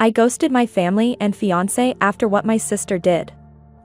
I ghosted my family and fiancé after what my sister did.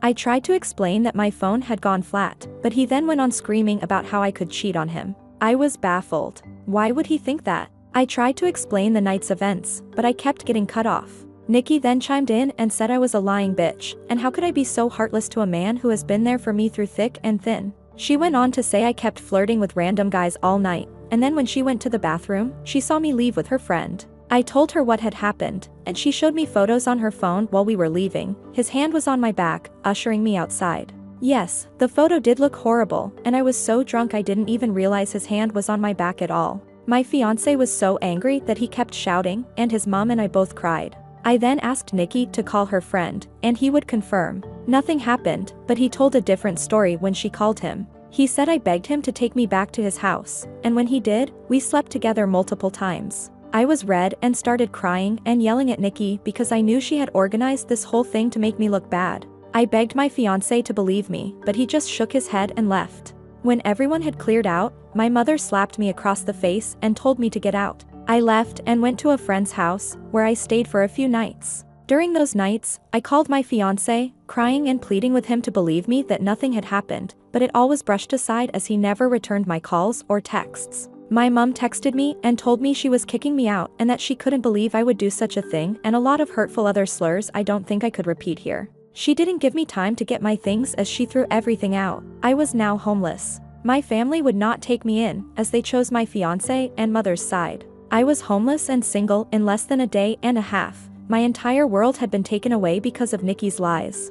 I tried to explain that my phone had gone flat, but he then went on screaming about how I could cheat on him. I was baffled. Why would he think that? I tried to explain the night's events, but I kept getting cut off. Nikki then chimed in and said I was a lying bitch, and how could I be so heartless to a man who has been there for me through thick and thin? She went on to say I kept flirting with random guys all night, and then when she went to the bathroom, she saw me leave with her friend. I told her what had happened, and she showed me photos on her phone while we were leaving. His hand was on my back, ushering me outside. Yes, the photo did look horrible, and I was so drunk I didn't even realize his hand was on my back at all. My fiancé was so angry that he kept shouting, and his mom and I both cried. I then asked Nikki to call her friend, and he would confirm. Nothing happened, but he told a different story when she called him. He said I begged him to take me back to his house, and when he did, we slept together multiple times. I was red and started crying and yelling at Nikki because I knew she had organized this whole thing to make me look bad. I begged my fiancé to believe me, but he just shook his head and left. When everyone had cleared out, my mother slapped me across the face and told me to get out. I left and went to a friend's house, where I stayed for a few nights. During those nights, I called my fiancé, crying and pleading with him to believe me that nothing had happened, but it all was brushed aside as he never returned my calls or texts. My mom texted me and told me she was kicking me out and that she couldn't believe I would do such a thing, and a lot of hurtful other slurs I don't think I could repeat here. She didn't give me time to get my things as she threw everything out. I was now homeless. My family would not take me in, as they chose my fiancé and mother's side. I was homeless and single in less than a day and a half. My entire world had been taken away because of Nikki's lies.